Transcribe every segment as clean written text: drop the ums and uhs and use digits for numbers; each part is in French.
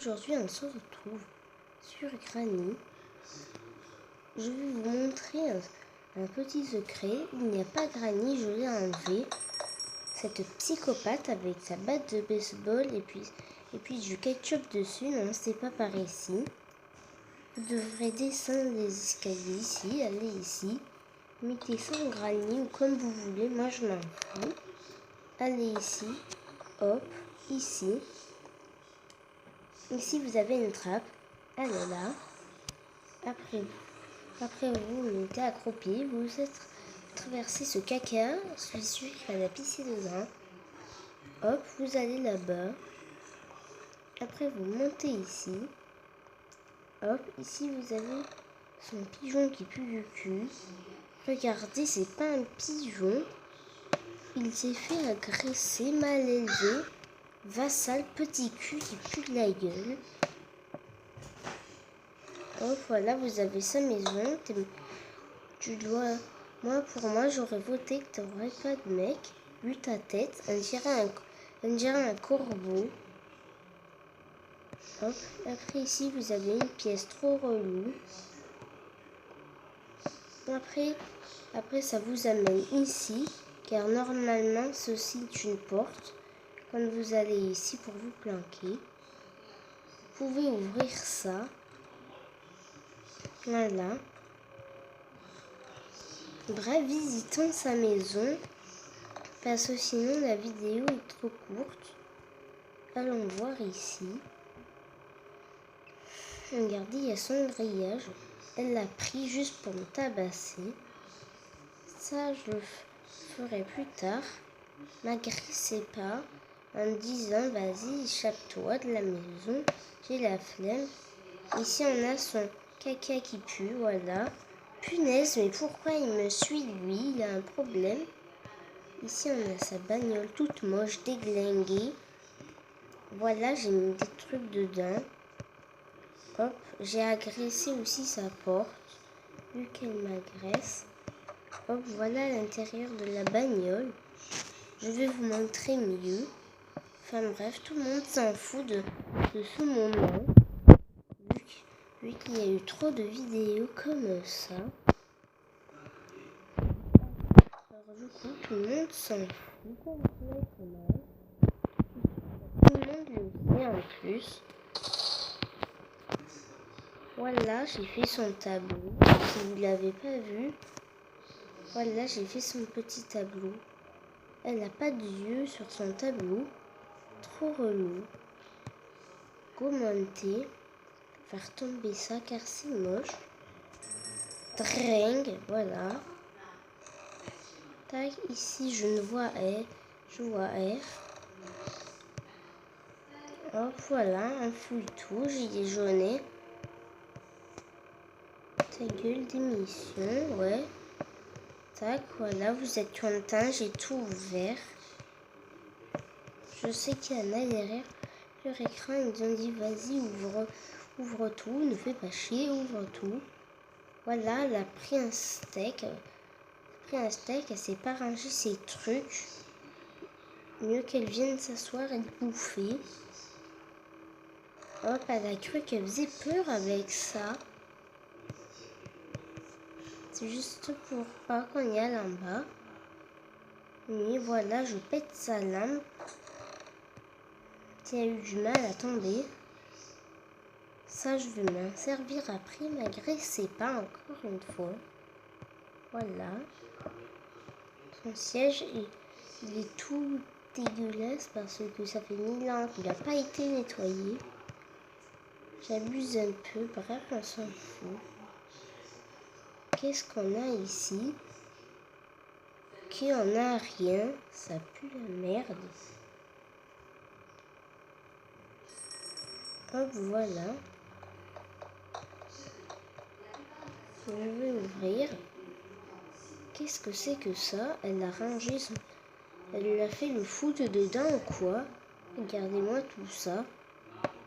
Aujourd'hui, on se retrouve sur Granny. Je vais vous montrer un petit secret. Il n'y a pas Granny, je l'ai enlevé. Cette psychopathe avec sa batte de baseball et puis du ketchup dessus. Non, c'est pas par ici. Vous devrez descendre les escaliers ici, aller ici. Mettez sans Granny ou comme vous voulez, moi je m'en fous. Allez ici, hop, ici. Ici, vous avez une trappe. Elle est là. Après vous mettez accroupi. Vous traversez ce caca. Celui qui va pisser dedans. Hop, vous allez là-bas. Après, vous montez ici. Hop, ici, vous avez son pigeon qui pue du cul. Regardez, c'est pas un pigeon. Il s'est fait agresser, mal élevé. Vassal, petit cul qui pue de la gueule. Hop, voilà, vous avez sa maison. Pour moi, j'aurais voté que tu n'aurais pas de mec. Vu ta tête, on dirait un corbeau. Hop, après ici, vous avez une pièce trop relou. Après, ça vous amène ici, car normalement, ceci est une porte. Quand vous allez ici pour vous planquer, vous pouvez ouvrir ça. Voilà. Bref, visitons sa maison, parce que sinon la vidéo est trop courte. Allons voir ici. Regardez, il y a son grillage. Elle l'a pris juste pour me tabasser. Ça, je le ferai plus tard. M'agressez pas en me disant, vas-y, échappe-toi de la maison. J'ai la flemme. Ici, on a son caca qui pue, voilà. Punaise, mais pourquoi il me suit, lui? Il a un problème. Ici, on a sa bagnole toute moche, déglinguée. Voilà, j'ai mis des trucs dedans. Hop, j'ai agressé aussi sa porte, vu qu'elle m'agresse. Hop, voilà l'intérieur de la bagnole. Je vais vous montrer mieux. Enfin bref, tout le monde s'en fout de ce moment. Vu qu'il y a eu trop de vidéos comme ça. Alors du coup, tout le monde s'en fout complètement. Tout le monde le sait en plus. Voilà, j'ai fait son tableau. Si vous ne l'avez pas vu, voilà, j'ai fait son petit tableau. Elle n'a pas d'yeux sur son tableau. Trop relou. Commenter. Faire tomber ça car c'est moche. Dring, voilà. Tac, ici je ne vois R. Je vois R. Hop, voilà, on fouille tout. J'ai déjeuné. Ta gueule d'émission, ouais. Tac, voilà, vous êtes content, j'ai tout ouvert. Je sais qu'il y en a derrière leur écran, ils ont dit vas-y, ouvre tout, ne fais pas chier, ouvre tout. Voilà, elle a pris un steak. Elle s'est pas rangé ses trucs. Mieux qu'elle vienne s'asseoir et bouffer. Hop, elle a cru qu'elle faisait peur avec ça. C'est juste pour pas qu'on y aille en bas. Mais voilà, je pète sa lampe. Qui a eu du mal à tomber. Ça, je vais m'en servir après. M'agressez pas encore une fois. Voilà. Son siège, il est tout dégueulasse parce que ça fait 1000 ans qu'il n'a pas été nettoyé. J'abuse un peu. Bref, on s'en fout. Qu'est-ce qu'on a ici? On n'a rien. Ça pue la merde. Hop, voilà. Je vais ouvrir. Qu'est-ce que c'est que ça? Elle a rangé son... Elle a fait le foot dedans ou quoi? Regardez-moi tout ça.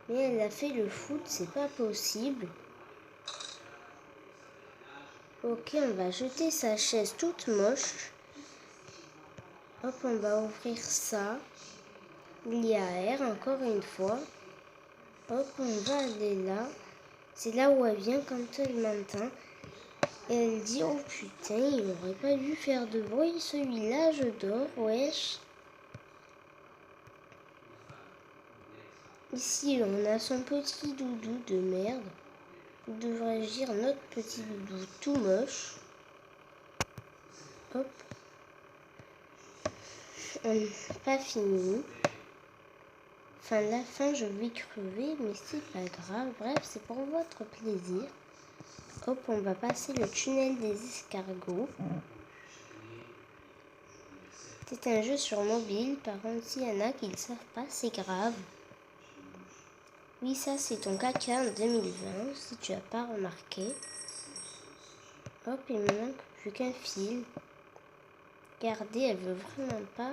Mais elle a fait le foot, c'est pas possible. Ok, on va jeter sa chaise toute moche. Hop, on va ouvrir ça. Il y a R encore une fois. Hop, on va aller là. C'est là où elle vient quand elle m'entend. Et elle dit, oh putain, il aurait pas dû faire de bruit, celui-là, je dors, wesh. Ici, on a son petit doudou de merde. Ou devrais-je dire notre petit doudou tout moche. Hop. On n'a pas fini. Enfin, la fin, je vais crever, mais c'est pas grave. Bref, c'est pour votre plaisir. Hop, on va passer le tunnel des escargots. C'est un jeu sur mobile. Par contre, s'il y en a qui ne savent pas, c'est grave. Oui, ça, c'est ton caca en 2020, si tu n'as pas remarqué. Hop, il me manque plus qu'un fil. Regardez, elle veut vraiment pas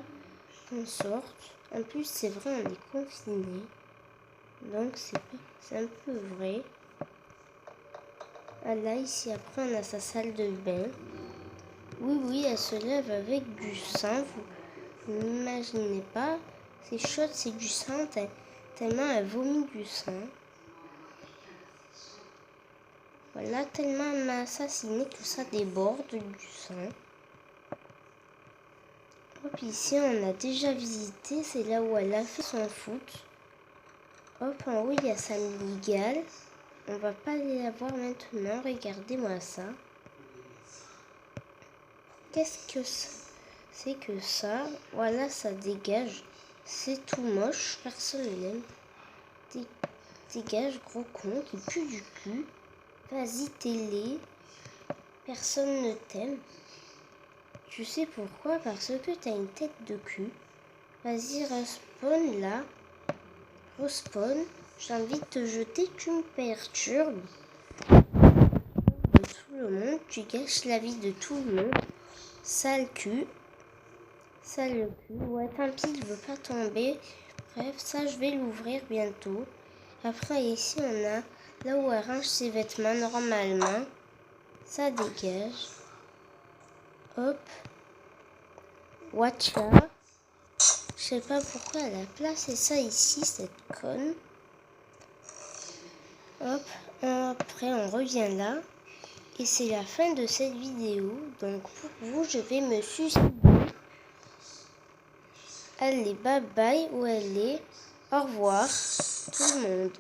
qu'on sorte. En plus, c'est vrai, on est confiné. Donc, c'est un peu vrai. Ah là, ici, après, on a sa salle de bain. Oui, elle se lève avec du sang. Vous n'imaginez pas. C'est chouette, c'est du sang. Tellement elle vomit du sang. Voilà, tellement elle m'a assassiné que ça déborde du sang. Hop, ici, on a déjà visité. C'est là où elle a fait son foot. Hop, en haut, il y a sa migale. On va pas aller la voir maintenant. Regardez-moi ça. Qu'est-ce que c'est que ça? Voilà, ça dégage. C'est tout moche. Personne n'aime. Dégage, gros con, qui pue du cul. Vas-y, télé. Personne ne t'aime. Tu sais pourquoi? Parce que t'as une tête de cul. Vas-y, respawn là. Respawn. J'ai envie de te jeter, tu me perturbes. De tout le monde, tu gâches la vie de tout le monde. Sale cul. Sale cul. Ouais, tant pis, il veut pas tomber. Bref, ça, je vais l'ouvrir bientôt. Après, ici, on a là où elle range ses vêtements normalement. Ça dégage. Hop. Watcha. Je sais pas pourquoi elle a placé ça ici, cette conne. Hop. Après, on revient là. Et c'est la fin de cette vidéo. Donc, pour vous, je vais me suicider. Allez, bye bye. Où elle est? Au revoir, tout le monde.